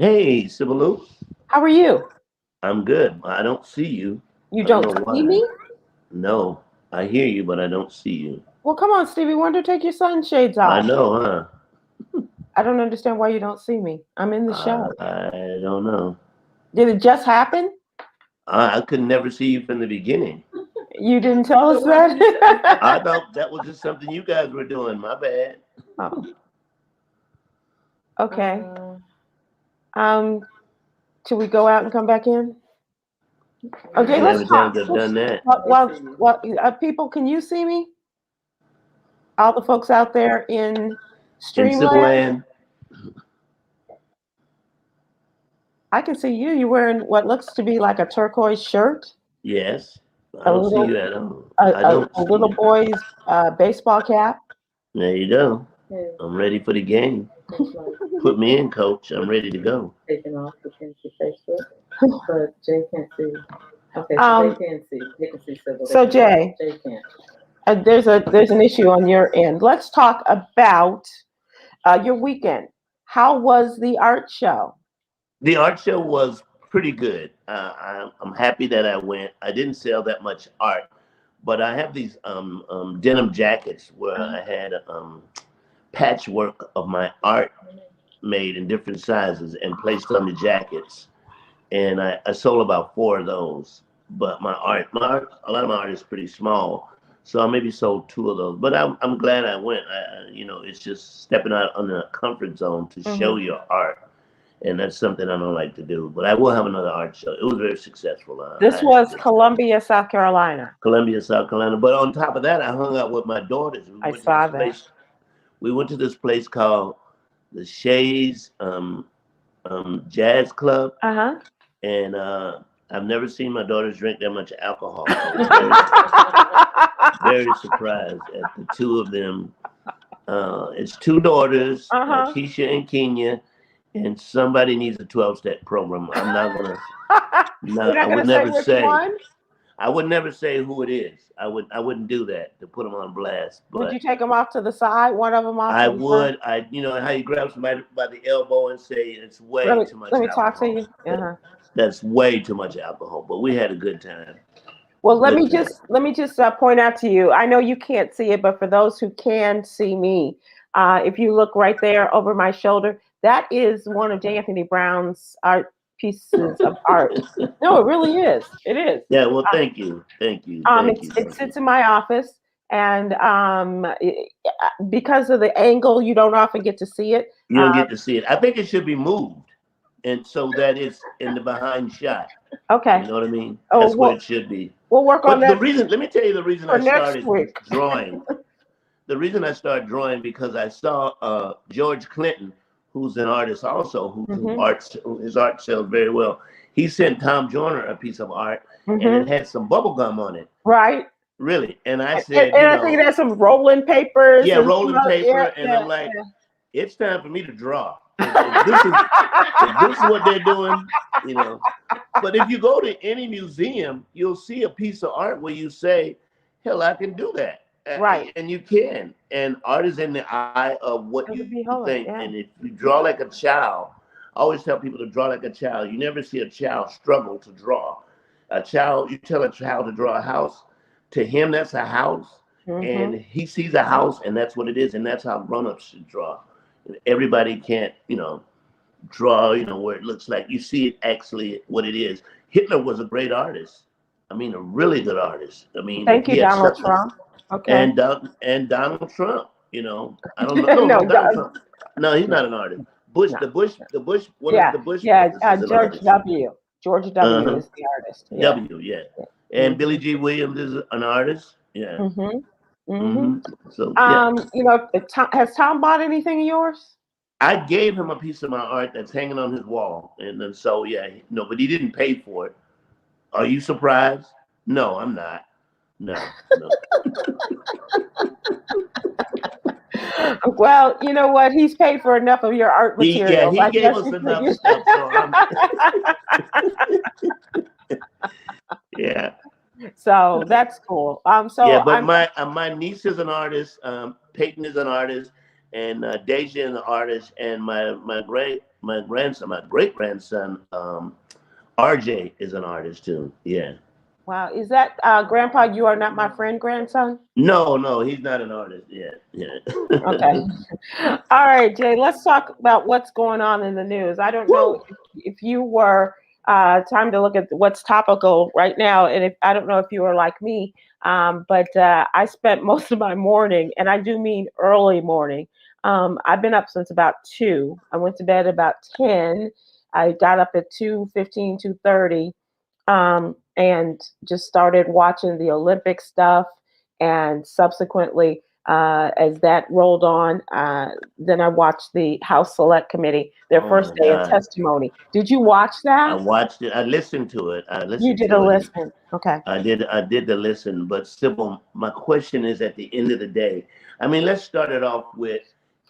Hey, Sybil Wilkes. How are you? I'm good. I don't see you. You I don't don't know see why. me? No, I hear you, but I don't see you. Well, come on, Stevie Wonder, take your sunshades I off. know, huh? I don't understand why you don't see me. I'm in the I, show. I don't know. Did it just happen? I could never see you from the beginning. You didn't tell us I that? thought that was just something you guys were doing. My bad. Oh, okay. Um, should we go out and come back in? Okay, You let's haven't time talk. to have done that. People, can you see me? All the folks out there in In Sybil Streamland, Land, I can see you. You're wearing what looks to be like a turquoise shirt, yes. I a don't see little you at all. a, I a, don't a see little you. boy's baseball cap. There you go. I'm ready for the game. Put me in, coach. I'm ready to go. Taken off the Fancy Facebook, but Jay can't see. Okay, so Um, they can see. They can see Sybil. so Jay, Jay can't. there's an issue on your end. Let's talk about your weekend. How was the art show? The art show was pretty good. I'm happy that I went. I didn't sell that much art, but I have these denim jackets where I had patchwork of my art made in different sizes and placed on the jackets. And I sold about four of those. But a lot of my art is pretty small, so I maybe sold two of those. But I'm glad I went. It's just stepping out on the comfort zone to show Hmm. your art, and that's something I don't like to do. But I will have another art show. It was very successful. I This had a was good time. Columbia, South Carolina. Columbia, South Carolina. But on top of that, I hung out with my daughters. I saw that. We went to this place called the Shays Jazz Club, Uh and I've never seen my daughters drink that much alcohol. I was huh. very surprised at the two of them. It's two daughters, Uh huh. Keisha and Kenya, and somebody needs a 12-step program. I'm not gonna. No, You're I not would gonna say never which say. one? I would never say who it is. I wouldn't do that to put them on blast. Would you But take them off to the side? One of them off I to the side. would. How you grab somebody by the elbow and say it's Let way me too let much me talk to alcohol. you. Uh huh. That's way too much alcohol. But we had a good time. Well, let Good me time. just point out to you. I know you can't see it, but for those who can see me, if you look right there over my shoulder, that is one of J. Anthony Brown's art pieces of art. No, it really is. It is. Yeah. Well, thank you. Thank you. Thank you. It Thank you. sits in my office, and because of the angle, you don't often get to see it. You don't get to see it. I think it should be moved, and so that it's in the behind shot. Okay. You know what I mean? Oh, That's where it should be. we'll work on But that let me tell you the reason for I next started week. drawing. The reason I started drawing because I saw George Clinton, who's an artist also, Hmm. his art sells very well. He sent Tom Joyner a piece of art, and Hmm. it had some bubble gum on it. Right. Really, and I And, said, and I think there's some rolling papers yeah, and rolling yeah, paper, and yeah, I'm like, it's time for me to draw. If yeah. this is what they're doing, you know. But if you go to any museum, you'll see a piece of art where you say, "Hell, I can do that," Right. and you can. And art is in the eye of what Of you the think. beholder, And yeah. if you draw like a child, I always tell people to draw like a child. You never see a child struggle to draw. A child, you tell a child to draw a house, to him that's a house, Hmm. and he sees a house, and that's what it is, and that's how grown-ups should draw. Everybody can't, draw, where it looks like you see it actually what it is. Hitler was a great artist. I mean, a really good artist. I mean, Thank he you, had Donald something. Trump. Okay. And Donald Trump. I don't know. No, No, Donald Trump. No, he's no, not an artist. Bush, no. the Bush, one of Yeah, the Bush yeah. brothers is an George artist. W. George W. Uh-huh. is the artist. Yeah. W, yeah. And Billy Hmm. G. Williams is an artist. Yeah. Hmm. Hmm. Hmm. So yeah, Has Tom bought anything of yours? I gave him a piece of my art that's hanging on his wall, and then so yeah, no, but he didn't pay for it. Are you surprised? No, I'm not. No, no. Well, you know what? He's paid for enough of your art Yeah, materials. he I gave guess us you enough figure. stuff, so I'm yeah, So that's cool. yeah. So But I'm my niece is an artist. Peyton is an artist, and Deja is an artist, and my great grandson, RJ is an artist too. Yeah. Wow. Is that Grandpa? You are not my friend, grandson. No, he's not an artist yet. Yeah. Okay. All right, Jay. Let's talk about what's going on in the news. I don't know if you were time to look at what's topical right now, and if I don't know if you were like me, but I spent most of my morning, and I do mean early morning. I've been up since about 2. I went to bed about 10. I got up at 2:15, 2:30, and just started watching the Olympic stuff. And subsequently, as that rolled on, then I watched the House Select Committee, their Oh first my day of God. testimony. Did you watch I that? watched it. I listened to it. You did a listen. Okay. I did the listen. But Sybil, my question is at the end of the day. I mean, let's start it off with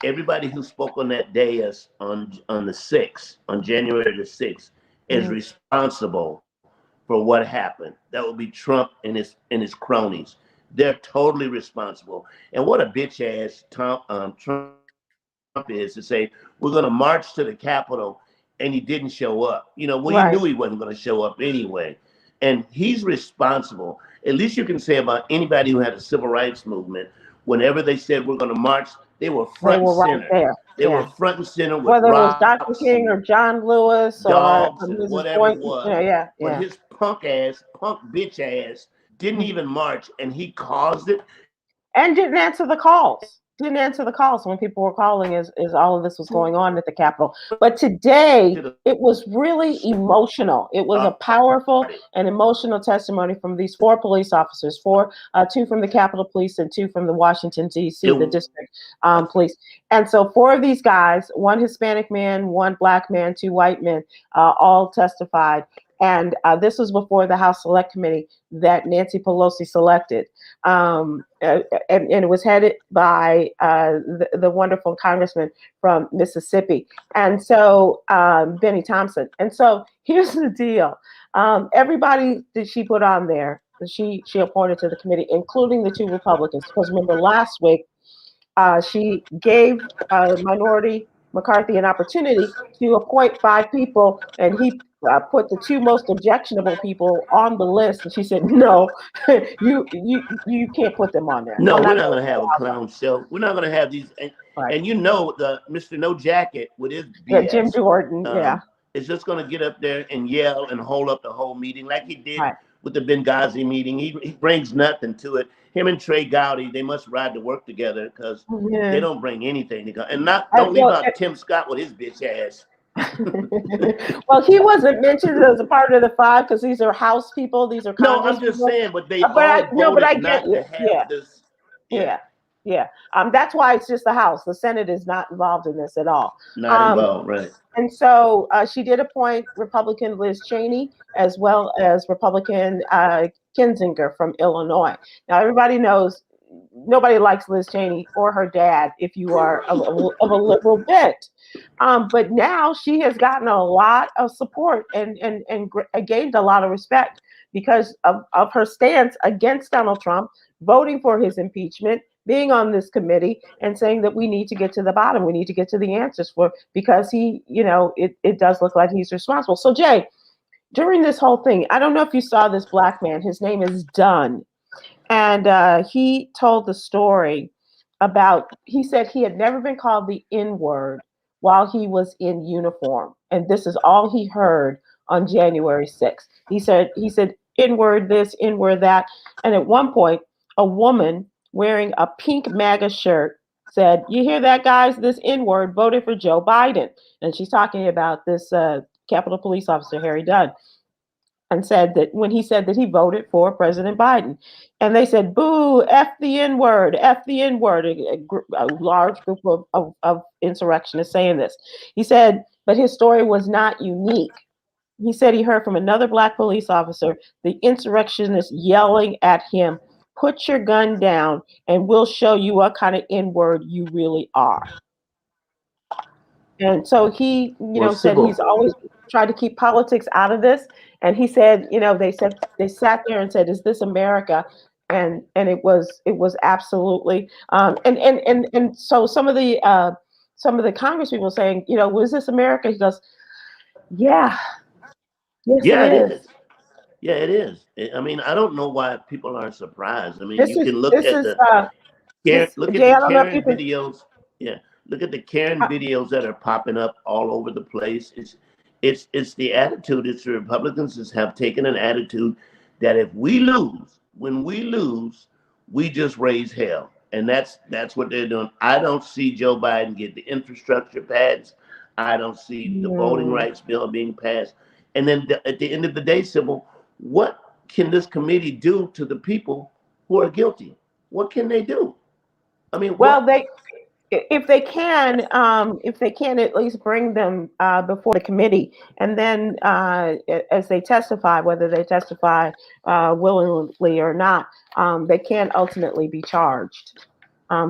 everybody who spoke on that day on the 6th, on January the 6th, is responsible for what happened. That would be Trump and his cronies. They're totally responsible. And what a bitch ass Trump is to say we're going to march to the Capitol and he didn't show up. You know, well, he Right. knew he wasn't going to show up anyway. And he's responsible. At least you can say about anybody who had a civil rights movement, whenever they said we're going to march, they were They front and were right center. there. They Yeah. were front and center with Whether it was Dr. rocks King or and John Lewis or dogs and Mrs. whatever it Boynton. was. Yeah. But his punk bitch ass, didn't even march, and he caused it. And didn't answer the calls. Didn't answer the calls when people were calling as all of this was going on at the Capitol. But today, it was really emotional. It was a powerful and emotional testimony from these 4 police officers, 2 from the Capitol Police and 2 from the Washington, D.C., the district police. And so 4 of these guys, 1 Hispanic man, 1 black man, 2 white men, all testified. And this was before the House Select Committee that Nancy Pelosi selected. And it was headed by the wonderful congressman from Mississippi. And so Benny Thompson. And so here's the deal. Everybody that she put on there, she appointed to the committee, including the 2 Republicans. Because remember last week, she gave Minority McCarthy an opportunity to appoint 5 people, and he put the 2 most objectionable people on the list. And she said, "No, you can't put them on there. No, we're not going to have a clown show. We're not going to have these." And you know, the Mr. No Jacket with his BS, Jim Jordan, is just going to get up there and yell and hold up the whole meeting like he did with the Benghazi meeting. He brings nothing to it. Him and Trey Gowdy, they must ride to work together because they don't bring anything to go. And don't leave out Tim Scott with his bitch ass. Well, he wasn't mentioned as a part of the 5 because these are House people. These are Congress. No, I'm just saying, but they all I voted get not to have this. Yeah. That's why it's just the House. The Senate is not involved in this at all. Not involved, right? And so she did appoint Republican Liz Cheney as well as Republican Kinzinger from Illinois. Now everybody knows nobody likes Liz Cheney or her dad if you are of a liberal bent. But now she has gotten a lot of support and gained a lot of respect because of her stance against Donald Trump, voting for his impeachment, being on this committee, and saying that we need to get to the bottom. We need to get to the answers because he, it does look like he's responsible. So Jay, during this whole thing, I don't know if you saw this black man. His name is Dunn. And he told the story about, he said he had never been called the N-word while he was in uniform. And this is all he heard on January 6th. He said, N-word this, N-word that. And at one point, a woman wearing a pink MAGA shirt said, "You hear that, guys? This N-word voted for Joe Biden." And she's talking about this Capitol Police officer, Harry Dunn. And said that when he said that he voted for President Biden, and they said, "Boo, F the N-word, F the N-word." A large group of insurrectionists saying this. He said, but his story was not unique. He said he heard from another black police officer, the insurrectionist yelling at him, "Put your gun down and we'll show you what kind of N-word you really are." And so he, said he's always tried to keep politics out of this. And he said, they sat there and said, "Is this America?" and it was absolutely and so some of the Congress people saying, was this America? He goes, yeah, yes, it Yeah, it is. is. Yeah, it is. I mean, I don't know why people aren't surprised. I mean, This you is can look this at is the this look at Jay. the I don't know if you Karen can. videos. Yeah, look at the Karen Uh, videos that are popping up all over the place. It's the attitude. It's the Republicans that have taken an attitude that if we lose, when we lose, we just raise hell, and that's what they're doing. I don't see Joe Biden get the infrastructure passed. I don't see the voting mm, rights bill being passed. And then at the end of the day, Sybil, what can this committee do to the people who are guilty? What can they do? I mean, well, what? if they can at least bring them before the committee, and then as they testify, whether they testify willingly or not, they can ultimately be charged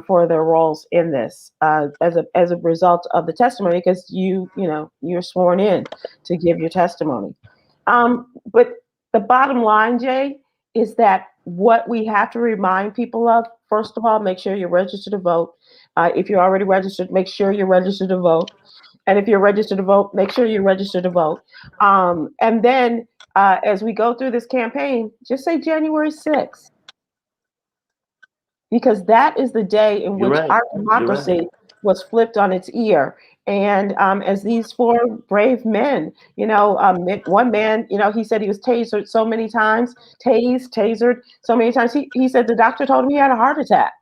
for their roles in this as a result of the testimony, because you're sworn in to give your testimony. But the bottom line, Jay, is that what we have to remind people of, first of all, make sure you're registered to vote. If you're already registered, make sure you're registered to vote. And if you're registered to vote, make sure you're registered to vote. And then as we go through this campaign, just say January 6th, because that is the day in You're which right. our You're right. democracy was flipped on its ear. And as these four brave men, one man, he said he was tasered so many times, tasered so many times. He said the doctor told him he had a heart attack.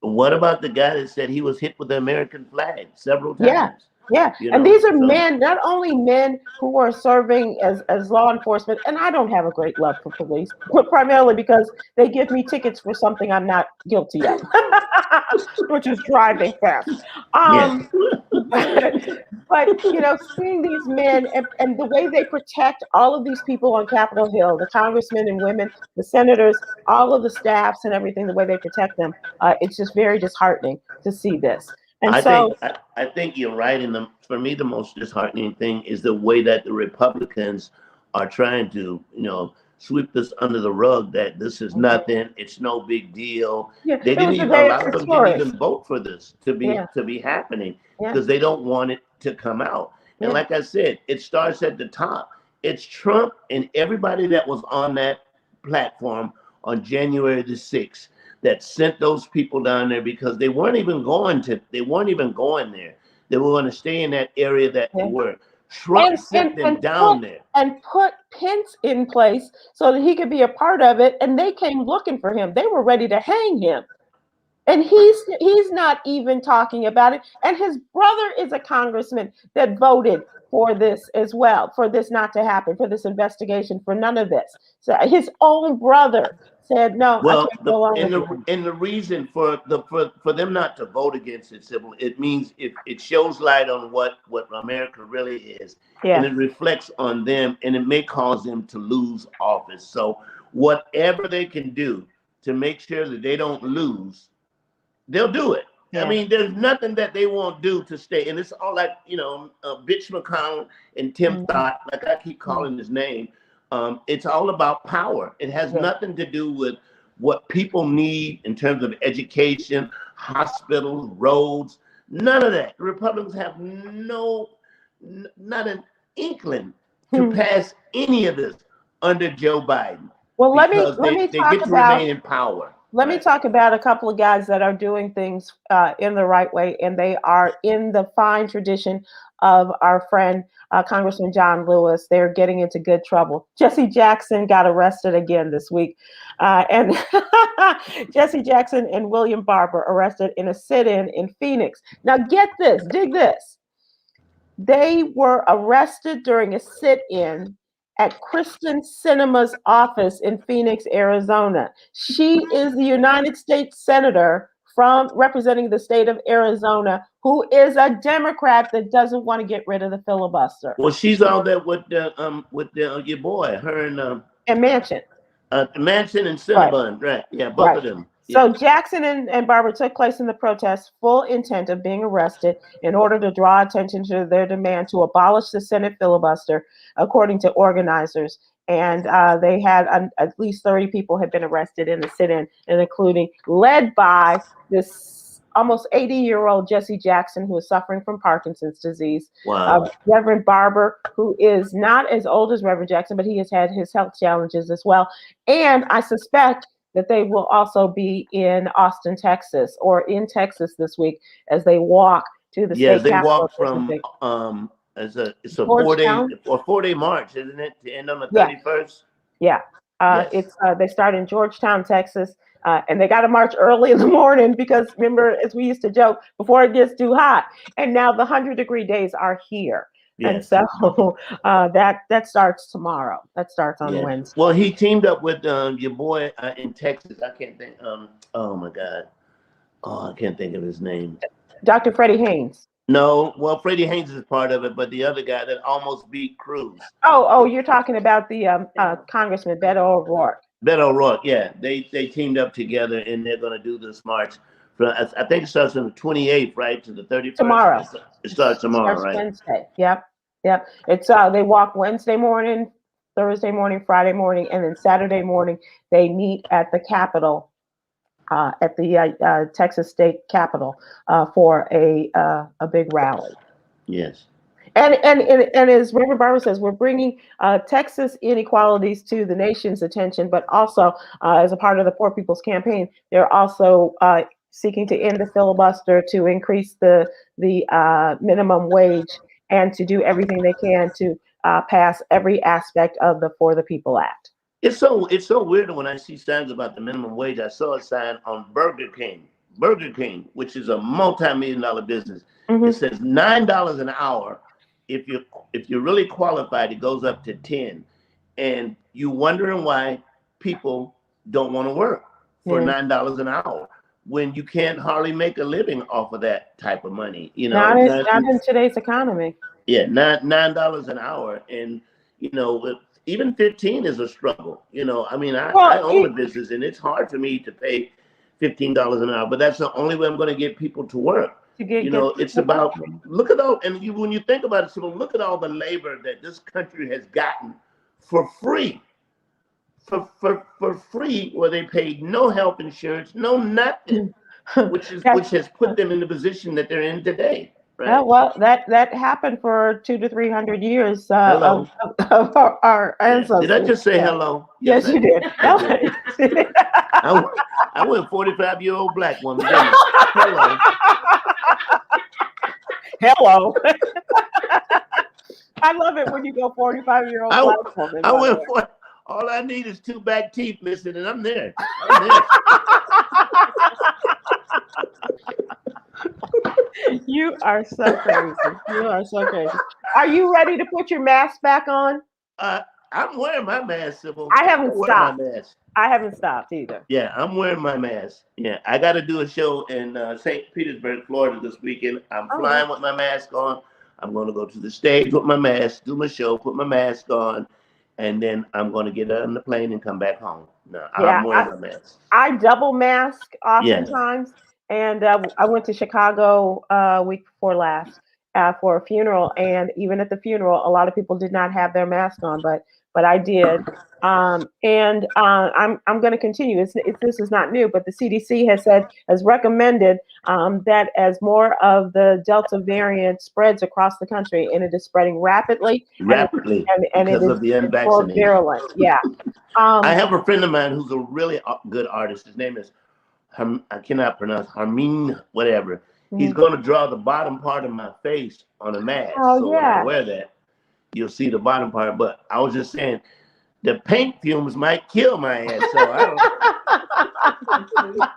What about the guy that said he was hit with the American flag several Yeah, times? yeah. You And know, these are so men, not only men who are serving as law enforcement, and I don't have a great love for police, but primarily because they give me tickets for something I'm not guilty of, which is driving fast. yeah, But seeing these men and the way they protect all of these people on Capitol Hill, the congressmen and women, the senators, all of the staffs and everything, the way they protect them, it's just very disheartening to see this. And so, I think you're right. And for me, the most disheartening thing is the way that the Republicans are trying to, sweep this under the rug. That this is nothing. It's no big deal. yeah, They it didn't was the even. A day of lot of them didn't historic. even vote for this Yeah, to be happening yeah, because they don't want it to come out. And yeah. like I said, it starts at the top. It's Trump and everybody that was on that platform on January the 6th that sent those people down there because they weren't even going there. They were going to stay in that area that they Yeah. were. Trump sent them down there. Put Pence in place so that he could be a part of it, and they came looking for him. They were ready to hang him, and he's not even talking about it. And his brother is a congressman that voted for this as well, for this not to happen, for this investigation, for none of this. So his own brother said, "No, I Well, can't go along with you." and the reason for for them not to vote against it, Sybil, it means it shows light on what America really is, and Yeah, it reflects on them, and it may cause them to lose office. So whatever they can do to make sure that they don't lose, they'll do it. I yeah, mean, there's nothing that they won't do to stay. And it's all like, Bitch McConnell and Tim mhm, Thott, like I keep mhm, calling his name. It's all about power. It has yeah, nothing to do with what people need in terms of education, hospitals, roads, none of that. The Republicans have not an inkling to mhm. pass any of this under Joe Biden Well, because let me they talk get to about remain in power. let me Right. talk about a couple of guys that are doing things in the right way, and they are in the fine tradition of our friend Congressman John Lewis. They're getting into good trouble. Jesse Jackson got arrested again this week, and Jesse Jackson and William Barber arrested in a sit-in in Phoenix. Now, get this, dig this. They were arrested during a sit-in at Kristen Sinema's office in Phoenix, Arizona. She is the United States Senator from representing the state of Arizona, who is a Democrat that doesn't want to get rid of the filibuster. Well, she's all that with your boy, her and And Manchin. Manson and Right. Cinnabon, right? Yeah, both Right. of them. Yeah. So Jackson and Barber took place in the protest, full intent of being arrested in order to draw attention to their demand to abolish the Senate filibuster, according to organizers. and they had at least 30 people had been arrested in the sit-in, and including led by this almost 80-year-old Jesse Jackson, who is suffering from Parkinson's disease. Wow. Reverend Barber, who is not as old as Reverend Jackson, but he has had his health challenges as well. And I suspect that they will also be in Austin, Texas, or in Texas this week as they walk to the state they capitol. walk from it's a 4-day march, isn't it, to end on the 31st? Yeah. Yes. It's they start in Georgetown, Texas, and they got to march early in the morning because remember, as we used to joke, before it gets too hot. And now the 100-degree days are here. Yes. And so that starts tomorrow. That starts on Wednesday. Well, he teamed up with your boy in Texas. I can't think. Oh my God. Oh, I can't think of his name. Dr. Freddie Haynes. No, well, Freddie Haynes is part of it, but the other guy that almost beat Cruz. Oh, you're talking about the Congressman Beto O'Rourke. Beto O'Rourke, yeah. They teamed up together, and they're going to do this march. I think it starts on the 28th, right, to the 31st. Tomorrow. It starts tomorrow, right? Wednesday. Yep. It's they walk Wednesday morning, Thursday morning, Friday morning, and then Saturday morning they meet at the Capitol, at the Texas State Capitol, for a big rally. Yes. And as Reverend Barber says, we're bringing Texas inequalities to the nation's attention, but also as a part of the Poor People's Campaign, they're also seeking to end the filibuster, to increase the minimum wage, and to do everything they can to pass every aspect of the For the People Act. It's so weird when I see signs about the minimum wage. I saw a sign on Burger King, which is a multi-million-dollar business. Mm-hmm. It says $9 an hour. If you're really qualified, it goes up to 10. And you wondering why people don't want to work for $9 an hour when you can't hardly make a living off of that type of money. You know, not in today's economy. Yeah, $9 an hour, and even 15 is a struggle. I mean, I own a business, and it's hard for me to pay $15 an hour, but that's the only way I'm going to get people to work. It's about, look at all, and when you think about it, Sybil, look at all the labor that this country has gotten for free. For free, where they paid no health insurance, no nothing, which has put them in the position that they're in today. Right? Yeah, well, that happened for 200 to 300 years of our ancestors. Did I just say hello? Yes, you did. I went 45-year-old black woman. Hello. Hello. I love it when you go 45-year-old black woman. I went for. All I need is 2 back teeth missing, and I'm there. You are so crazy. You are so crazy. Are you ready to put your mask back on? I'm wearing my mask, Sybil. I haven't stopped either. Yeah, I'm wearing my mask. Yeah, I got to do a show in St. Petersburg, Florida this weekend. I'm flying with my mask on. I'm going to go to the stage with my mask, do my show, put my mask on, and then I'm going to get on the plane and come back home. No, I'm wearing my mask. I double mask oftentimes. And I went to Chicago week before last for a funeral, and even at the funeral, a lot of people did not have their mask on, but I did. I'm going to continue. This is not new, but the CDC has recommended that as more of the Delta variant spreads across the country, and it is spreading rapidly, and because of the unvaccinated, more virulent. Yeah. I have a friend of mine who's a really good artist. His name is I cannot pronounce Harmin, whatever. Mm-hmm. He's going to draw the bottom part of my face on a mask. So when I wear that, you'll see the bottom part. But I was just saying, the paint fumes might kill my ass. So I don't.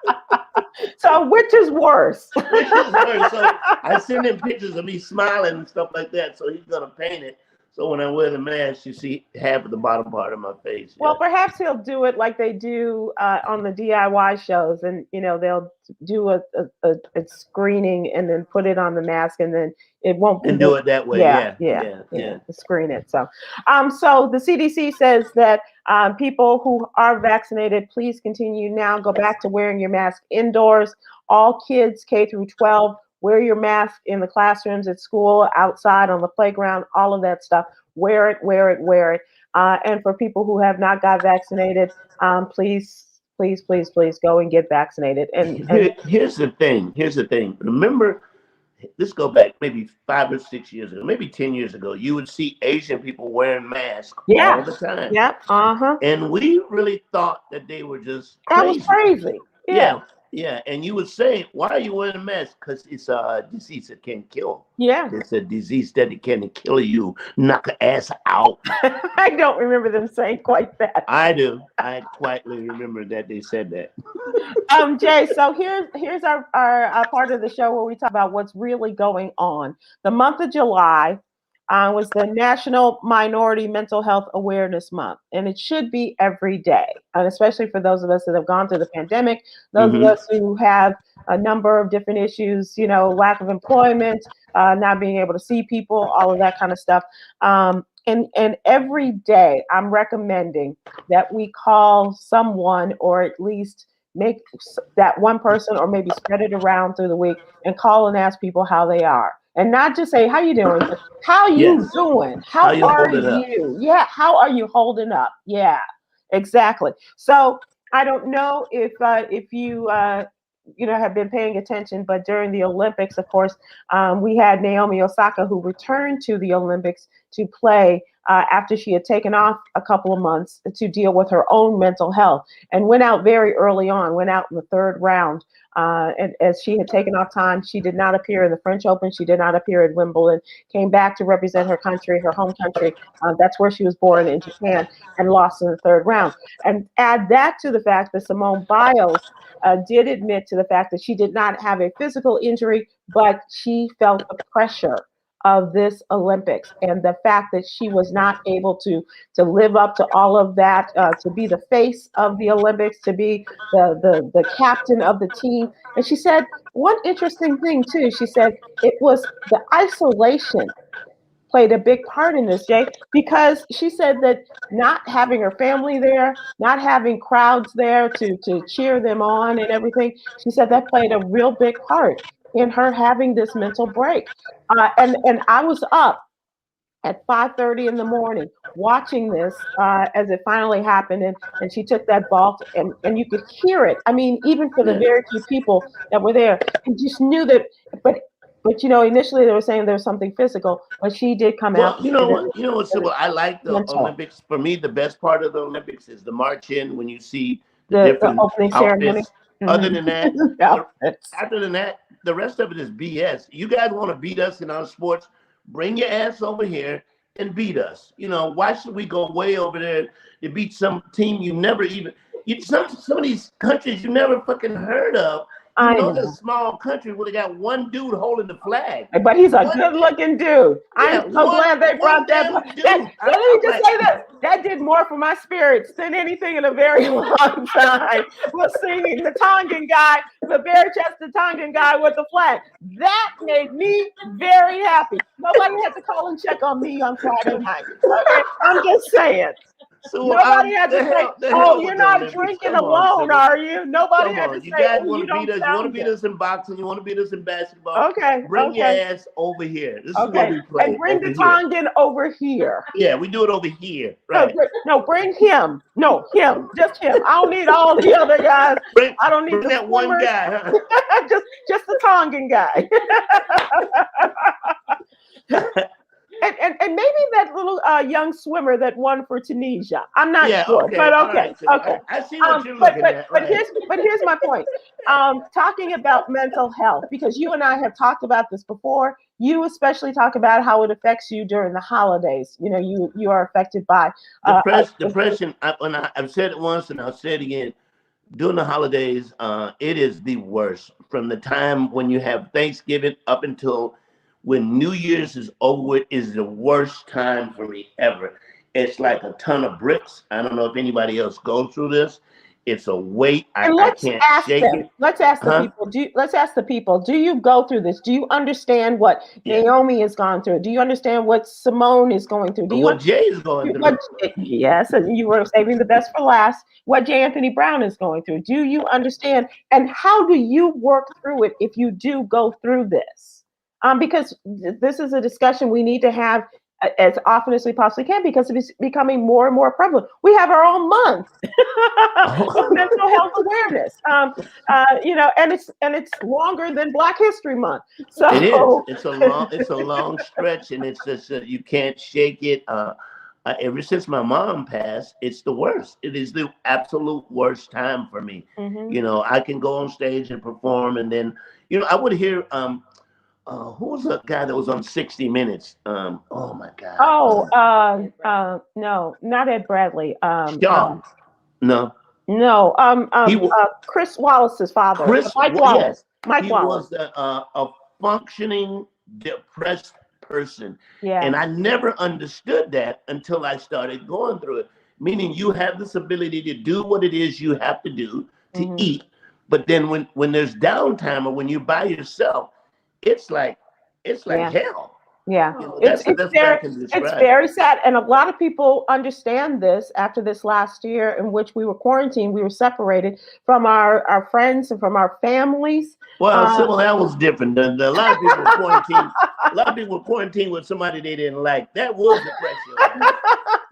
So which is worse? So I send him pictures of me smiling and stuff like that. So he's going to paint it. So when I wear the mask, you see half of the bottom part of my face. Well, perhaps he'll do it like they do on the DIY shows, and they'll do a screening and then put it on the mask, and then it won't. And do it that way. Yeah. Screen it. So the CDC says that people who are vaccinated, please continue now. Go back to wearing your mask indoors. All kids K through 12. Wear your mask in the classrooms, at school, outside, on the playground, all of that stuff. Wear it. And for people who have not got vaccinated, please go and get vaccinated. And Here's the thing. Here's the thing. Remember, this go back maybe 5 or 6 years ago, maybe 10 years ago. You would see Asian people wearing masks all the time. Yeah. And we really thought that they were just That crazy. was crazy. Yeah. And you would say, why are you wearing a mask? Because it's a disease that can kill. Yeah. It's a disease that it can kill you, knock your ass out. I don't remember them saying quite that. I do. I quietly remember that they said that. Jay, so here's our part of the show where we talk about what's really going on. The month of July was the National Minority Mental Health Awareness Month, and it should be every day, and especially for those of us that have gone through the pandemic, those of us who have a number of different issues, lack of employment, not being able to see people, all of that kind of stuff. And every day I'm recommending that we call someone, or at least make that one person, or maybe spread it around through the week, and call and ask people how they are. And not just say, how you doing? But how you doing? How are you? Yeah, how are you holding up? Yeah, exactly. So I don't know if you have been paying attention, but during the Olympics, of course, we had Naomi Osaka, who returned to the Olympics to play after she had taken off a couple of months to deal with her own mental health, and went out very early on, went out in the third round. And as she had taken off time, she did not appear in the French Open. She did not appear at Wimbledon, came back to represent her country, her home country. That's where she was born, in Japan, and lost in the third round. And add that to the fact that Simone Biles did admit to the fact that she did not have a physical injury, but she felt the pressure of this Olympics, and the fact that she was not able to live up to all of that, to be the face of the Olympics, to be the captain of the team. And she said one interesting thing too. She said it was the isolation played a big part in this, Jay, because she said that not having her family there, not having crowds there to cheer them on and everything, she said that played a real big part in her having this mental break. And I was up at 5:30 in the morning watching this as it finally happened, and she took that vault, and you could hear it. I mean, even for the very few people that were there, you just knew that. But initially they were saying there was something physical, but she did come out. Well, you know what, Sybil, I like the Olympics. For me, the best part of the Olympics is the march in, when you see the different opening ceremony. Other than that, after that, the rest of it is BS. You guys want to beat us in our sports? Bring your ass over here and beat us. Why should we go way over there to beat some team you never even? Some of these countries you never fucking heard of. It's a small country where they got one dude holding the flag. But he's a good-looking dude. I'm so glad they brought that. Let me just say this. That did more for my spirits than anything in a very long time. Was singing the Tongan guy, the bare-chested Tongan guy with the flag. That made me very happy. Nobody had to call and check on me on Friday night. Okay? I'm just saying. So nobody had to say, "Oh, you're not drinking alone, are you?" Nobody had to say, "You guys want to beat us? You want to beat us in boxing? You want to beat us in basketball? Okay, bring your ass over here. This is what we play. And bring the Tongan over here. Yeah, we do it over here. Right? No, bring him. No, him. Just him. I don't need all the other guys. I don't need that one guy. Huh? just the Tongan guy. And maybe that little young swimmer that won for Tunisia. I'm not sure, but okay. I see what you're looking at. But here's my point. Talking about mental health, because you and I have talked about this before. You especially talk about how it affects you during the holidays. You are affected by depression. I've said it once and I'll say it again. During the holidays, it is the worst. From the time when you have Thanksgiving up until when New Year's is over with, is the worst time for me ever. It's like a ton of bricks. I don't know if anybody else goes through this. It's a weight. I can't shake it. Let's ask the people. Let's ask the people. Do you go through this? Do you understand what Naomi has gone through? Do you understand what Simone is going through? What Jay is going through? Yes, and you were saving the best for last. What J. Anthony Brown is going through. Do you understand? And how do you work through it if you do go through this? Because this is a discussion we need to have as often as we possibly can, because it's becoming more and more prevalent. We have our own month of mental health awareness, and it's longer than Black History Month. So it is. It's a long stretch, and it's just you can't shake it. Ever since my mom passed, it's the worst. It is the absolute worst time for me. I can go on stage and perform, and then I would hear who was the guy that was on 60 Minutes? Oh my God. No, not Ed Bradley. Shaw. No. Chris Wallace's father. Mike Wallace. Yes. Mike he Wallace. was a functioning depressed person. Yeah. And I never understood that until I started going through it. Meaning you have this ability to do what it is you have to do to eat. But then when there's downtime or when you're by yourself, it's like hell. Yeah, That's the best way I can describe it's very sad, and a lot of people understand this after this last year in which we were quarantined. We were separated from our friends and from our families. Well, Sybil, that was different. A lot of people were quarantined. A lot of people were quarantined with somebody they didn't like. That was depression.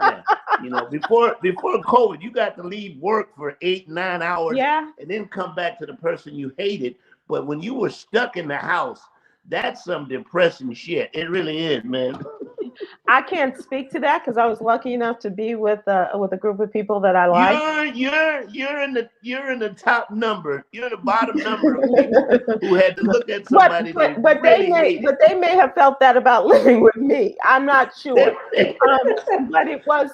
Yeah. Before COVID, you got to leave work for 8-9 hours, and then come back to the person you hated. But when you were stuck in the house, that's some depressing shit. It really is, man. I can't speak to that because I was lucky enough to be with a group of people that I like. You're in the top number. You're in the bottom number of people who had to look at somebody. But they may have felt that about living with me. I'm not sure. But it was.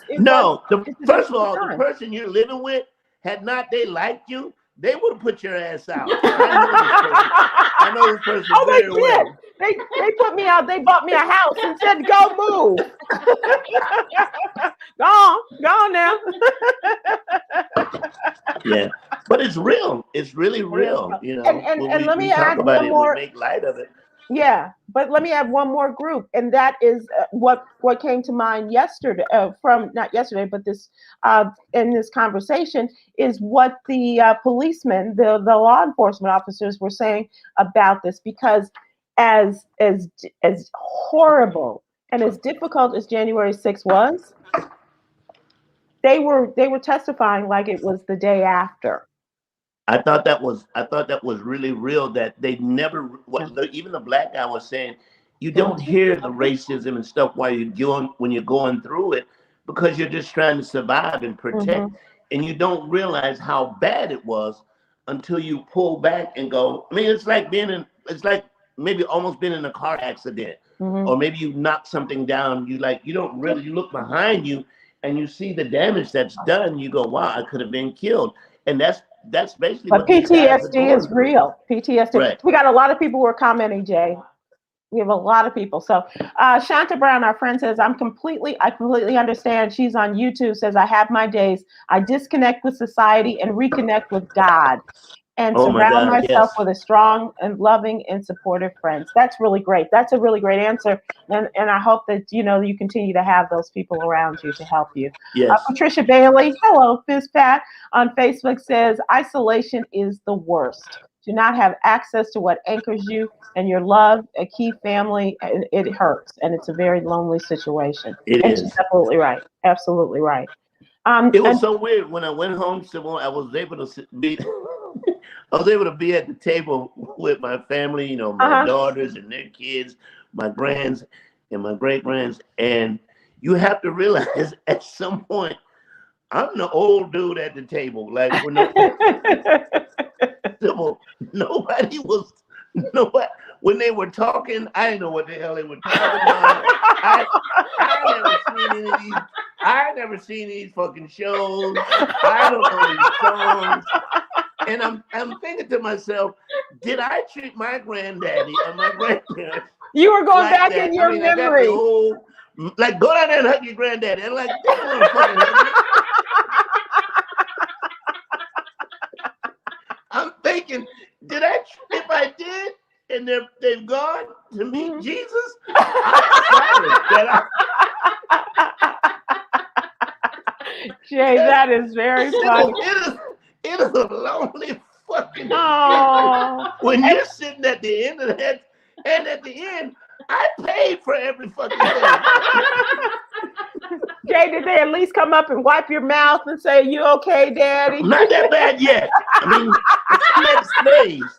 First of all, the person you're living with, had not they liked you, they would have put your ass out. I know this person very well. They put me out. They bought me a house and said, "Go move." Go on now. Yeah, but it's real. It's really real. And let me add one more. We make light of it. Yeah, but let me add one more group, and that is what came to mind yesterday. Not yesterday, but this in this conversation is what the policemen, the law enforcement officers, were saying about this, because as horrible and as difficult as January 6th was, they were testifying like it was the day after. I thought that was really real, that they never, even the Black guy was saying, you don't hear the racism and stuff when you're going through it, because you're just trying to survive and protect, and you don't realize how bad it was until you pull back and go. I mean, it's like maybe almost been in a car accident, or maybe you knock something down. You look behind you and you see the damage that's done. You go, wow, I could have been killed, and that's basically. But PTSD is real. PTSD. Right. We got a lot of people who are commenting, Jay. We have a lot of people. So Shanta Brown, our friend, says, I completely understand. She's on YouTube, says, I have my days. I disconnect with society and reconnect with God, and surround myself with a strong and loving and supportive friends. That's really great. That's a really great answer. And I hope that, you continue to have those people around you to help you. Yes. Patricia Bailey, hello, Fizz Pat, on Facebook says, isolation is the worst. Do not have access to what anchors you and your love, a key family. It hurts, and it's a very lonely situation. It is. She's absolutely right. Absolutely right. It was so weird when I went home, Sybil. I was able to be at the table with my family, my daughters and their kids, my grands and my great grands. And you have to realize at some point, I'm the old dude at the table. Like nobody when they were talking, I didn't know what the hell they were talking about. I never seen these fucking shows. I don't know these songs. And I'm thinking to myself, did I treat my granddaddy and my grandparents? You were going like back that? in your memory. Go down there and hug your granddaddy. And like, they weren't fucking hugging. I'm thinking, if I did, and they've gone to meet Jesus, I'm sorry. Jay, that is very funny. It is a lonely fucking when you're sitting at the end of that, and at the end, I paid for every fucking thing. Jay, did they at least come up and wipe your mouth and say, "You okay, Daddy"? Not that bad yet. I mean, it's the next phase.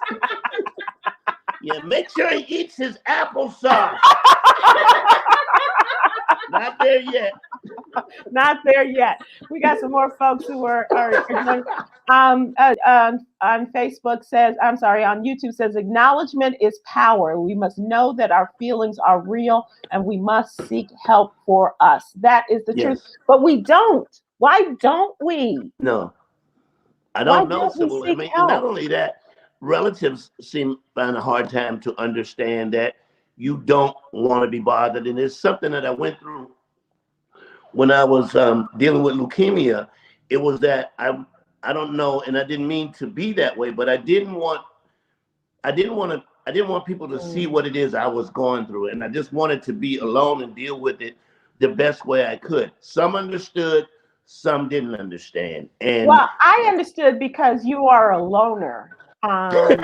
Yeah, make sure he eats his applesauce. Not there yet. Not there yet. We got some more folks who are on Facebook says, I'm sorry, on YouTube says, acknowledgement is power. We must know that our feelings are real and we must seek help for us. That is the truth. But we don't. Why don't we? No, I don't know, Sybil. I mean, and not only that, relatives find a hard time to understand that you don't want to be bothered. And it's something that I went through when I was dealing with leukemia. It was that I don't know, and I didn't mean to be that way, but I didn't want people to see what it is I was going through, and I just wanted to be alone and deal with it the best way I could. Some understood, some didn't understand. And well, I understood because you are a loner. I mean,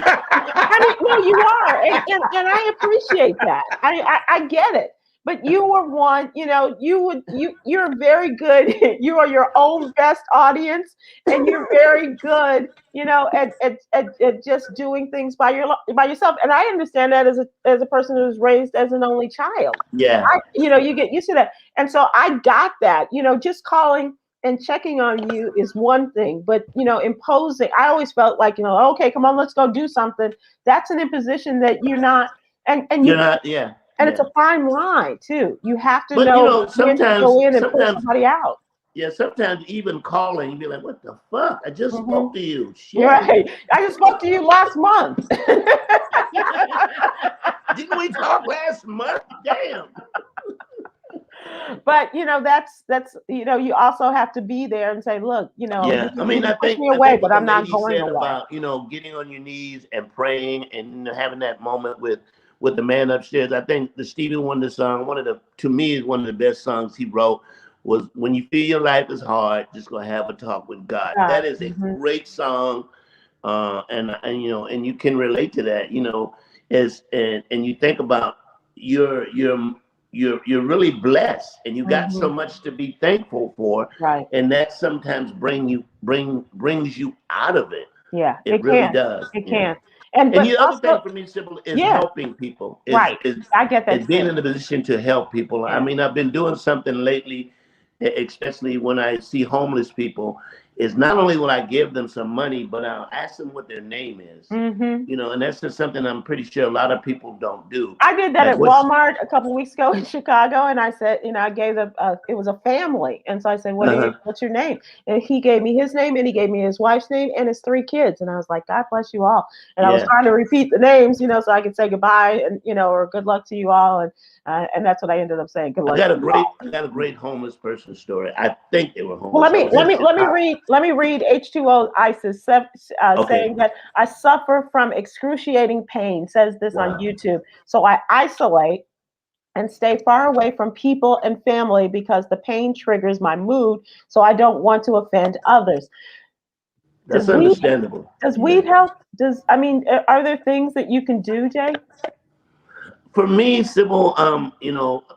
no, you are, and I appreciate that. I get it. But you were one, you're very good. You are your own best audience, and you're very good, at just doing things by yourself. And I understand that as a person who was raised as an only child. Yeah. You get used to that. And so I got that, just calling and checking on you is one thing, but imposing, I always felt like, okay, come on, let's go do something. That's an imposition that you're not, and you're not, yeah. And it's a fine line too. You have to know when to go in and pull somebody out. Yeah, sometimes even calling, you be like, "What the fuck? I just spoke to you." Shit. Right. I just spoke to you last month. Didn't we talk last month? Damn. But that's you also have to be there and say, look, Yeah, I mean, I think me away, but I'm not going away. About getting on your knees and praying and having that moment with the man upstairs. I think the Stevie Wonder song, to me is one of the best songs he wrote, was "When You Feel Your Life Is Hard, Just Gonna Have a Talk with God." That is a great song, and you can relate to that. And you think about you're really blessed, and you got so much to be thankful for, right? And that sometimes brings you out of it. Yeah, it really does. It can. And the other thing for me, Sybil, is helping people. Right. I get that. Is being in a position to help people. Yeah. I mean, I've been doing something lately, especially when I see homeless people, is not only will I give them some money, but I'll ask them what their name is. And that's just something I'm pretty sure a lot of people don't do. I did that at Walmart a couple of weeks ago in Chicago, and I said, I gave them, it was a family. And so I said, what's your name? And he gave me his name, and he gave me his wife's name and his 3 kids. And I was like, God bless you all. And I was trying to repeat the names, so I could say goodbye and, or good luck to you all. And that's what I ended up saying. Good luck. I got a great homeless person story. I think they were homeless. Well, let me read H2O ISIS saying that I suffer from excruciating pain, says this on YouTube. So I isolate and stay far away from people and family because the pain triggers my mood, so I don't want to offend others. That's understandable. Does weed help? Are there things that you can do, Jay? For me, Sybil,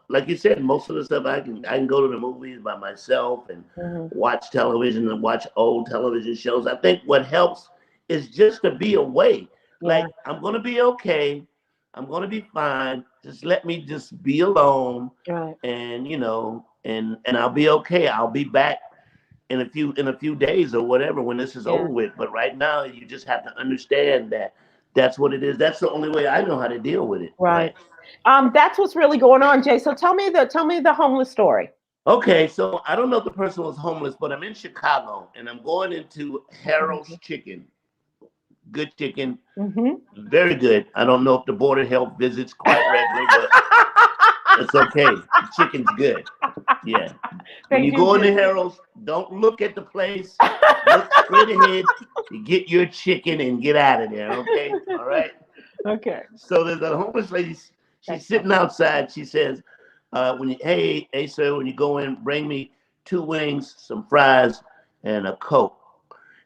like you said, most of the stuff I can go to the movies by myself and watch television and watch old television shows. I think what helps is just to be away. Yeah. Like, I'm gonna be okay. I'm gonna be fine. Just let me just be alone, right. And and I'll be okay. I'll be back in a few days or whatever when this is over with. But right now, you just have to understand that. That's what it is. That's the only way I know how to deal with it. Right. That's what's really going on, Jay. So tell me the homeless story. Okay, so I don't know if the person was homeless, but I'm in Chicago and I'm going into Harold's Chicken. Good chicken, very good. I don't know if the Board of Health visits quite regularly, but it's okay. The chicken's good. Yeah. When you go into Harold's, don't look at the place. Look straight ahead. You get your chicken and get out of there. Okay. All right. Okay. So there's a homeless lady. She's sitting outside. She says, "Hey, sir, when you go in, bring me 2 wings, some fries, and a Coke."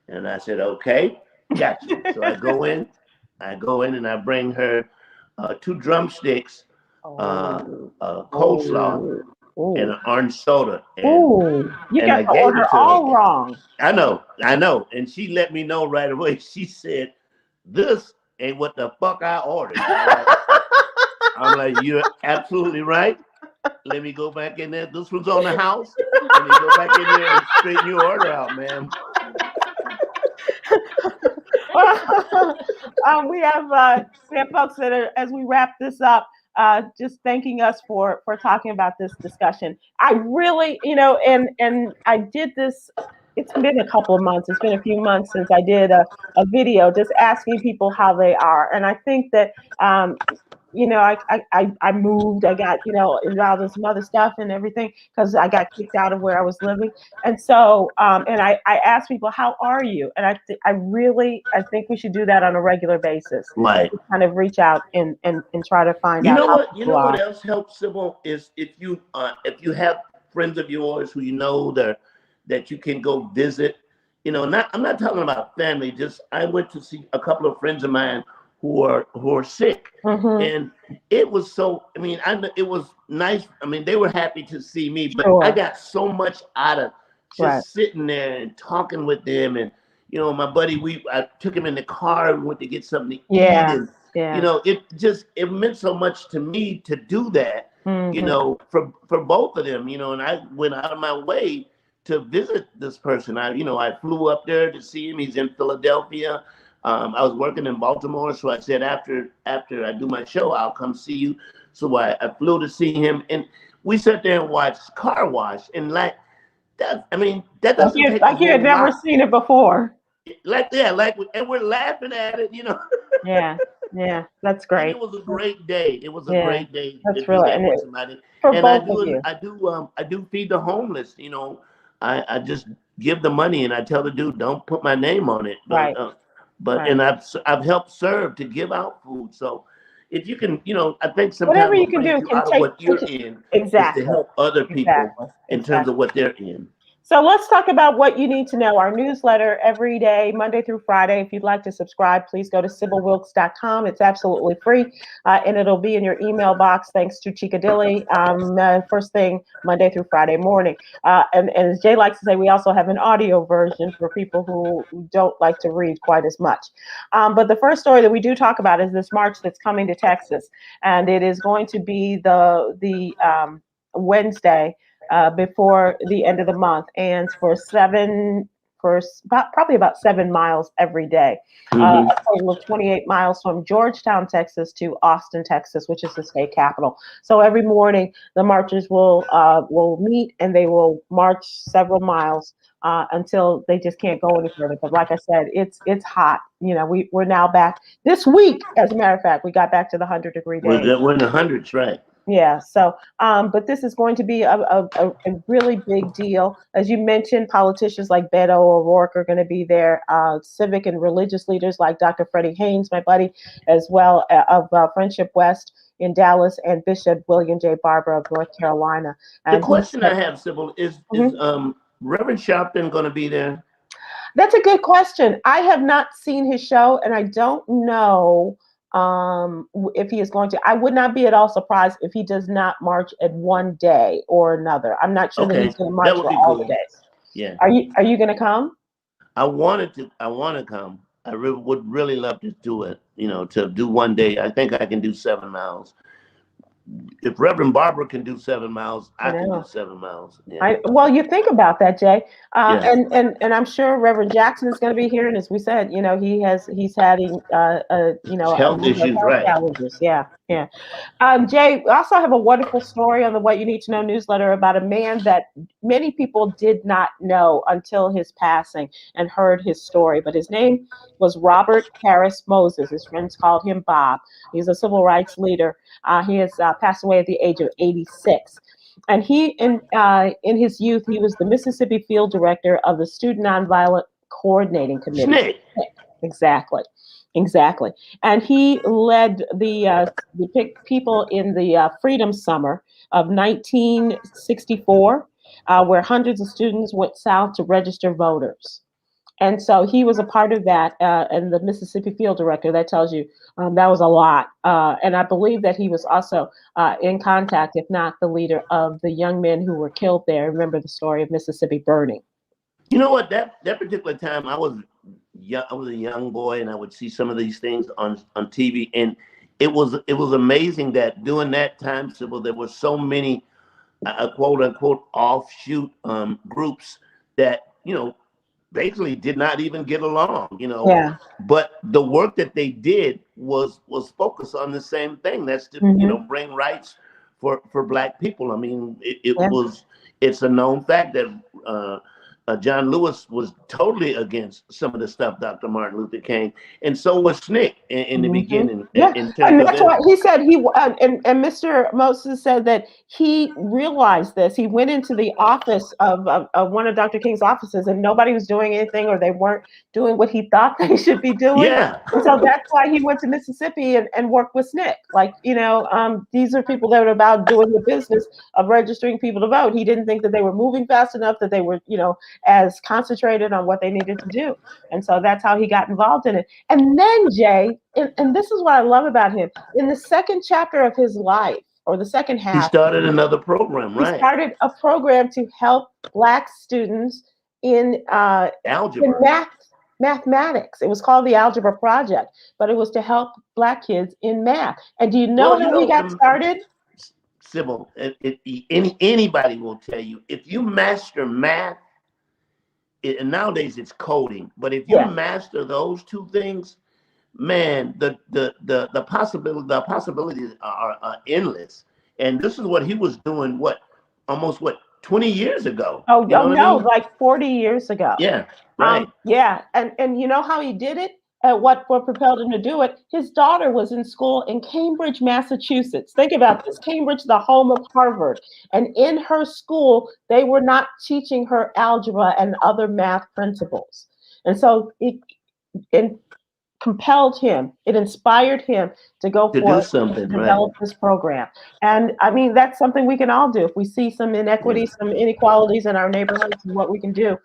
And I said, "Okay, gotcha." So I go in and I bring her 2 drumsticks, coleslaw, Ooh. and an orange soda. Ooh. You and got I the gave order it to all her. wrong. I know. And she let me know right away. She said, "This ain't what the fuck I ordered." I'm like, "You're absolutely right. Let me go back in there. This one's on the house. Let me go back in there and straighten your order out, ma'am." We have folks that are, as we wrap this up, just thanking us for talking about this discussion. I really, and I did this. It's been a couple of months. It's been a few months since I did a video just asking people how they are, and I think that I moved. I got, involved in some other stuff and everything because I got kicked out of where I was living. And so, and I asked people, how are you? And I think we should do that on a regular basis. Right. Kind of reach out and try to find out how You know what else helps, Sybil, is if you have friends of yours who that you can go visit. I'm not talking about family. Just I went to see a couple of friends of mine who are sick, and it was so. I mean, it was nice. I mean, they were happy to see me, but I got so much out of just sitting there and talking with them. And my buddy, I took him in the car and went to get something to eat. And, it meant so much to me to do that. For both of them. And I went out of my way to visit this person. I flew up there to see him. He's in Philadelphia. I was working in Baltimore, so I said after I do my show, I'll come see you. So I flew to see him, and we sat there and watched car wash, and that. I mean, that doesn't take like you had never seen it before. And we're laughing at it, Yeah, that's great. And it was a great day. It was a great day. That's really with somebody. For and both of you. I do feed the homeless. I just give the money, and I tell the dude, don't put my name on it. And I've helped serve to give out food. So if you can, I think sometimes whatever you can do out of what you're in is to help other people in terms of what they're in. So let's talk about what you need to know. Our newsletter every day, Monday through Friday. If you'd like to subscribe, please go to SybilWilkes.com. It's absolutely free, and it'll be in your email box thanks to Chicadilly, first thing Monday through Friday morning. And as Jay likes to say, we also have an audio version for people who don't like to read quite as much. But the first story that we do talk about is this march that's coming to Texas, and it is going to be the Wednesday before the end of the month, and probably about 7 miles every day. A total of 28 miles from Georgetown, Texas to Austin, Texas, which is the state capital. So every morning the marchers will meet, and they will march several miles until they just can't go any further. But like I said, it's hot. We're now back this week. As a matter of fact, we got back to the 100-degree days. We're in the hundreds, right? Yeah. So, but this is going to be a really big deal. As you mentioned, politicians like Beto O'Rourke are going to be there. Civic and religious leaders like Dr. Freddie Haynes, my buddy, as well of Friendship West in Dallas, and Bishop William J. Barber of North Carolina. And the question I have, Sybil, is Reverend Sharpton going to be there? That's a good question. I have not seen his show, and I don't know if he is going to. I would not be at all surprised if he does not march at one day or another. I'm not sure that he's going to march for all the days. Yeah. Are you going to come? I want to come. I would really love to do it. To do one day. I think I can do 7 miles. If Reverend Barber can do 7 miles, I can do 7 miles. Yeah. Well, you think about that, Jay, and I'm sure Reverend Jackson is going to be here. And as we said, he's having health issues, right? Challenges. Yeah. Jay, we also have a wonderful story on the What You Need to Know newsletter about a man that many people did not know until his passing and heard his story. But his name was Robert Harris Moses. His friends called him Bob. He's a civil rights leader. He has passed away at the age of 86. And he, in his youth, he was the Mississippi field director of the Student Nonviolent Coordinating Committee. Exactly. And he led the people in the Freedom Summer of 1964, where hundreds of students went south to register voters. And so he was a part of that, and the Mississippi field director. That tells you that was a lot. And I believe that he was also in contact, if not the leader, of the young men who were killed there. Remember the story of Mississippi burning. You know what? That particular time, I was young. I was a young boy, and I would see some of these things on TV, and it was amazing that during that time, Sybil, there were so many quote unquote offshoot groups that basically did not even get along. Yeah. But the work that they did was focused on the same thing. That's to bring rights for Black people. I mean, it's a known fact that John Lewis was totally against some of the stuff Dr. Martin Luther King, and so was SNCC in the beginning. Yeah, and that's why he said and Mr. Moses said that he realized this. He went into the office of one of Dr. King's offices, and nobody was doing anything, or they weren't doing what he thought they should be doing. Yeah. And so that's why he went to Mississippi and worked with SNCC. Like, these are people that are about doing the business of registering people to vote. He didn't think that they were moving fast enough, that they were, as concentrated on what they needed to do. And so that's how he got involved in it. And then Jay, and this is what I love about him, in the second chapter of his life, or the second half, he started another program, right? He started a program to help Black students in algebra. Mathematics. It was called the Algebra Project, but it was to help Black kids in math. And do you know how he got started? Sybil, anybody will tell you, if you master math, and nowadays it's coding, but if you master those two things, man, the possibilities are endless. And this is what he was doing, almost 20 years ago. Oh, no, like 40 years ago. Yeah, right. And you know how he did it? What propelled him to do it? His daughter was in school in Cambridge, Massachusetts. Think about this. Cambridge, the home of Harvard. And in her school, they were not teaching her algebra and other math principles. And so it compelled him, it inspired him to go forth and develop this program. And I mean, that's something we can all do. If we see some inequities, some inequalities in our neighborhoods, and what we can do.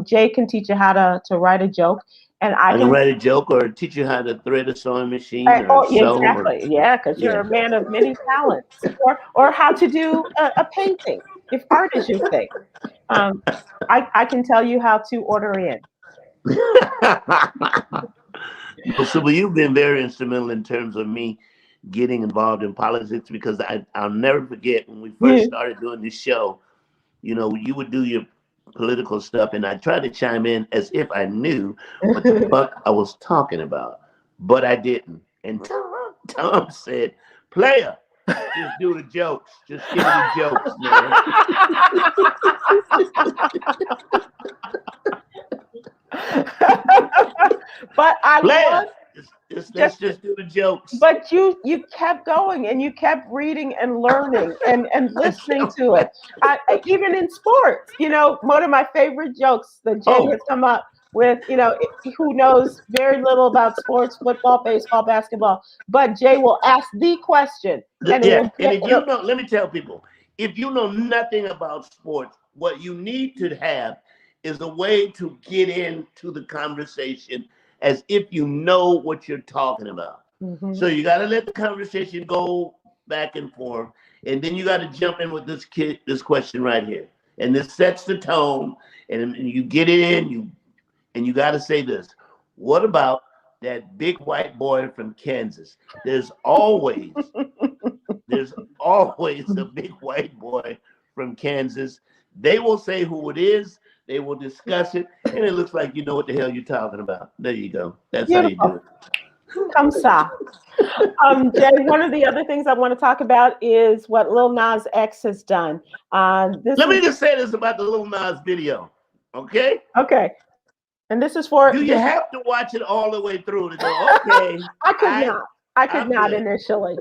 Jay can teach you how to write a joke. And I can write a joke, or teach you how to thread a sewing machine. Exactly. Yeah, because you're a man of many talents. Or how to do a painting, if art is your thing. I can tell you how to order in. Well, Sybil, you've been very instrumental in terms of me getting involved in politics, because I'll never forget when we first started doing this show, you would do your political stuff, and I tried to chime in as if I knew what the fuck I was talking about, but I didn't. And Tom said, "Player, just do the jokes. Just give me the jokes, man." But let's just do the jokes. But you kept going, and you kept reading and learning and listening to it. Even in sports, one of my favorite jokes that Jay has come up with, who knows very little about sports, football, baseball, basketball, but Jay will ask the question. And if you know, let me tell people, if you know nothing about sports, what you need to have is a way to get into the conversation as if you know what you're talking about. Mm-hmm. So you got to let the conversation go back and forth, and then you got to jump in with this question right here, and this sets the tone. And you get in, and you got to say this: what about that big white boy from Kansas? There's always a big white boy from Kansas. They will say who it is. They will discuss it, and it looks like you know what the hell you're talking about. There you go. That's Beautiful. How you do it. Come stop. Jay, one of the other things I want to talk about is what Lil Nas X has done. Let me just say this about the Lil Nas video, okay? Okay. And this is for... Do you have to watch it all the way through to go, okay? I could not initially.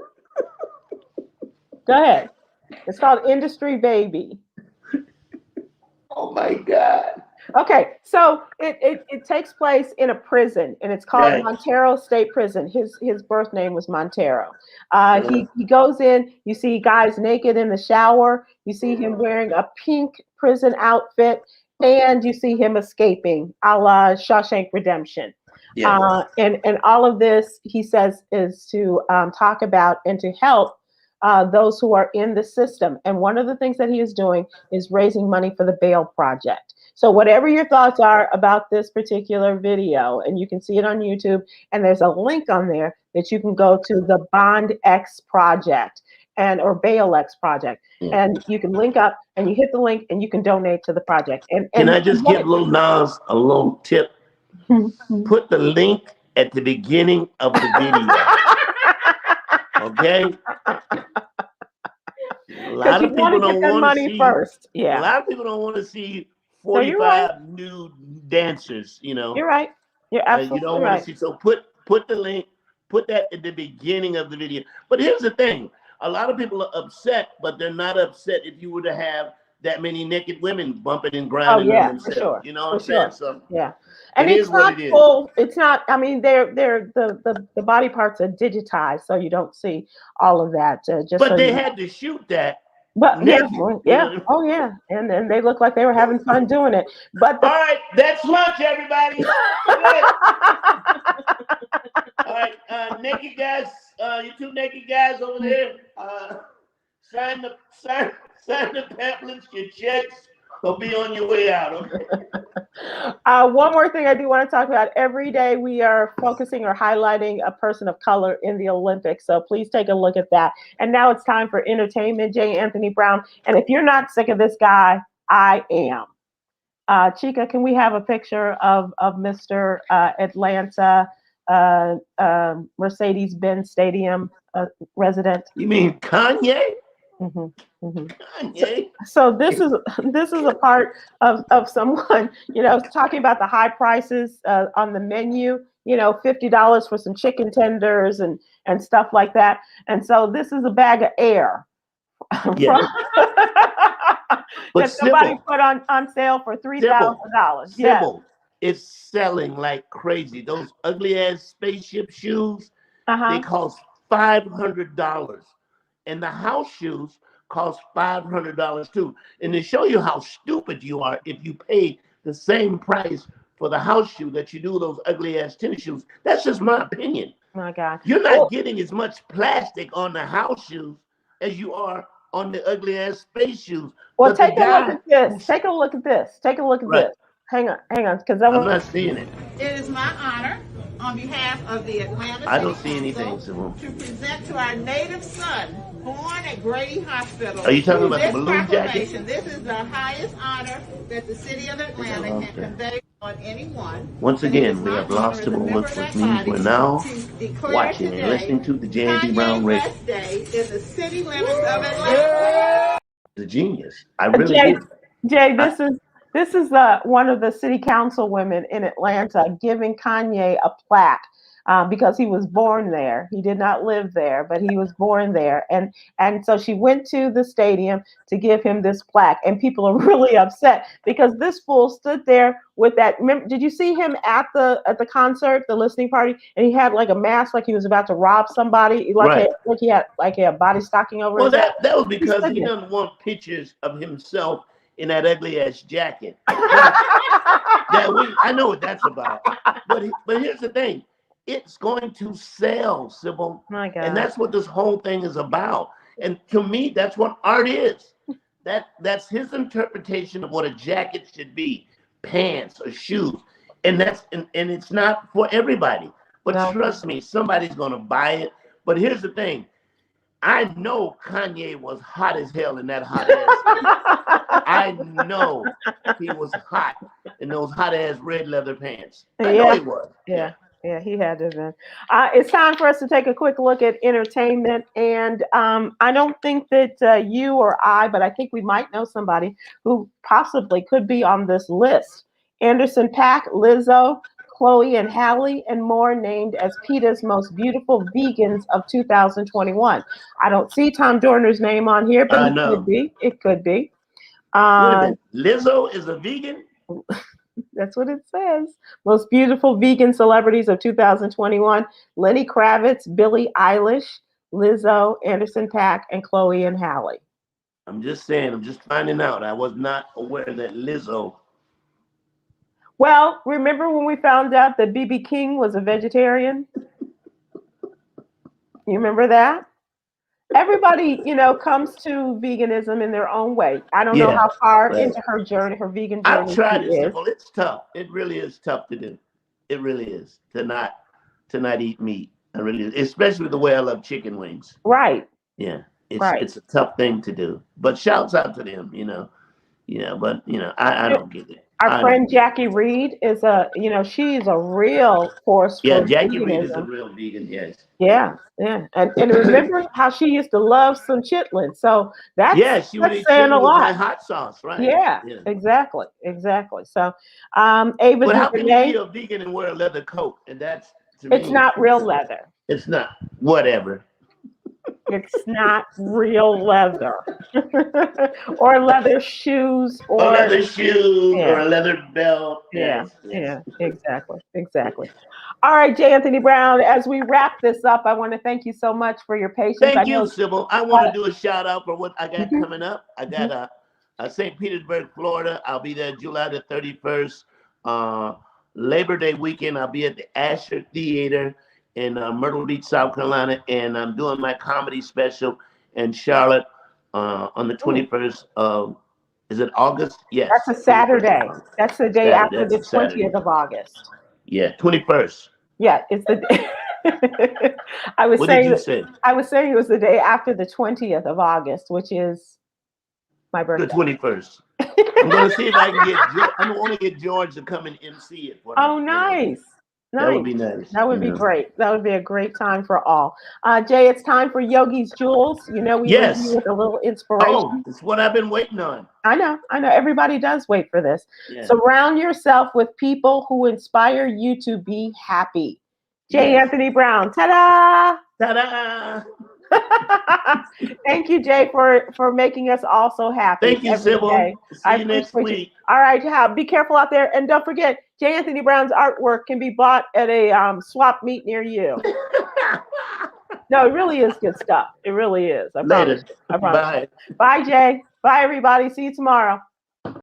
Go ahead. It's called Industry Baby. Oh my God. Okay, so it takes place in a prison, and it's called Montero State Prison. His birth name was Montero. He goes in, you see guys naked in the shower, you see him wearing a pink prison outfit, and you see him escaping, a la Shawshank Redemption. Yeah. And all of this, he says, is to talk about and to help those who are in the system. And one of the things that he is doing is raising money for the Bail Project. So whatever your thoughts are about this particular video, and you can see it on YouTube, and there's a link on there that you can go to the Bond X Project or Bail X Project. And you can link up and you hit the link and you can donate to the project. And can I just give little Nas a little tip? Put the link at the beginning of the video. Okay? A lot of people don't want to see first. Yeah. A lot of people don't want to see 45 nude dancers, you know. You're right. You're absolutely you don't want to see. So put the link, put that at the beginning of the video. But here's the thing. A lot of people are upset, but they're not upset if you were to have that many naked women bumping and grinding on themselves. For sure. You know what I'm saying? So yeah. And it's not full. It's not. I mean, the body parts are digitized, so you don't see all of that. But they had to shoot that. But yeah. Oh yeah. And then they look like they were having fun doing it. But all right, that's lunch, everybody. All right, naked guys, you two naked guys over there. Sign the pamphlets, your checks. Will be on your way out. Okay? One more thing I do want to talk about. Every day we are focusing or highlighting a person of color in the Olympics. So please take a look at that. And now it's time for entertainment. J. Anthony Brown. And if you're not sick of this guy, I am. Chica, can we have a picture of Mr. Atlanta Mercedes-Benz Stadium resident? You mean Kanye? So this is a part of someone, you know, talking about the high prices on the menu, you know, $50 for some chicken tenders and stuff like that. And so this is a bag of air. Yeah. But that somebody put on sale for $3,000. Sybil, it's selling like crazy. Those ugly ass spaceship shoes, they cost $500. And the house shoes cost $500 too. And to show you how stupid you are, if you pay the same price for the house shoe that you do those ugly ass tennis shoes, that's just my opinion. My God. You're not getting as much plastic on the house shoes as you are on the ugly ass space shoes. Well, take a look at this. Take a look at this. Take a look at this. Hang on, because I'm not seeing it. It is my honor, on behalf of the Atlanta I don't see anything, Sybil, to present to our native son, born at Grady Hospital. Are you talking about the balloon jacket? This is the highest honor that the city of Atlanta can convey on anyone. Once again, we have lost Sybil Wilkes, which means we're now watching and listening to the J. Anthony Brown radio. Day in the city limits of Atlanta. The genius. I really did. Jay, this is one of the city council women in Atlanta giving Kanye a plaque because he was born there. He did not live there, but he was born there. And so she went to the stadium to give him this plaque. And people are really upset because this fool stood there with that. Remember, did you see him at the concert, the listening party? And he had like a mask, like he was about to rob somebody, like he had a body stocking over his head. That was because he doesn't want pictures of himself in that ugly ass jacket. I know what that's about. But here's the thing. It's going to sell, Sybil. My God. And that's what this whole thing is about. And to me, that's what art is. That's his interpretation of what a jacket should be, pants or shoes. And it's not for everybody. But trust me, somebody's gonna buy it. But here's the thing. I know Kanye was hot as hell in that hot ass. I know he was hot in those hot ass red leather pants. I know he was. Yeah, he had to have been. It's time for us to take a quick look at entertainment. And I don't think that you or I, but I think we might know somebody who possibly could be on this list. Anderson .Paak, Lizzo, Chloe and Halle, and more named as PETA's most beautiful vegans of 2021. I don't see Tom Dorner's name on here, but it could be. Lizzo is a vegan? That's what it says. Most beautiful vegan celebrities of 2021. Lenny Kravitz, Billie Eilish, Lizzo, Anderson .Paak, and Chloe and Halle. I'm just saying, I'm just finding out. I was not aware that Lizzo Well, remember when we found out that B.B. King was a vegetarian? You remember that? Everybody, comes to veganism in their own way. I don't know Yeah, how far right. into her vegan I've journey she tried it, is. Sybil. It's tough. It really is tough to do. It really is to not eat meat. It really is, especially the way I love chicken wings. Right. Yeah, Right. it's a tough thing to do. But shouts out to them, Yeah, but I don't get it. Our I friend don't get it. Jackie Reed is she's a real force Yeah, for Jackie Reed is a veganism. real vegan. Yes. Yeah, yeah. And remember how she used to love some chitlins. So Yeah, she would eat saying a chicken with my lot. hot sauce, right? Yeah, Yeah. exactly. So Ava But how can you DuVernay, be a vegan and wear a leather coat? And that's to it's me, not real leather. it's not whatever. It's not real leather. Or leather shoes Or or leather shoes or yeah. a leather belt. Yeah, Yes, yes. yeah, exactly. All right, J. Anthony Brown, as we wrap this up, I want to thank you so much for your patience. I Thank you, know. Sybil. I want to do a shout out for what I got Mhm, coming up. I got St. Petersburg, Florida. I'll be there July the 31st. Labor Day weekend, I'll be at the Asher Theater in Myrtle Beach, South Carolina. And I'm doing my comedy special in Charlotte on the 21st of, is it August? Yes. that's a 21st of Saturday. August. That's the day Saturday. after That's the a Saturday. 20th of August. Yeah, 21st. Yeah, it's the I was What did you saying say? I was saying it was the day after the 20th of August, which is my The birthday. 21st. I'm going to see if I can I'm going to get George to come and MC it for me. Oh, nice. That would be nice. That would be great. That would be a great time for all. Jay, it's time for Yogi's Jewels. We leave you with a little inspiration. Oh, it's what I've been waiting on. I know. Everybody does wait for this. Yeah. Surround yourself with people who inspire you to be happy. J. Yes. Anthony Brown. Ta-da! Ta-da! Thank you, Jay, for making us all so happy. Thank you, every Sybil. day. See you next appreciate week. All right, be careful out there. And don't forget, J. Anthony Brown's artwork can be bought at a swap meet near you. No, it really is good stuff. It really is. I promise. Later. Bye. Bye, Jay. Bye, everybody. See you tomorrow.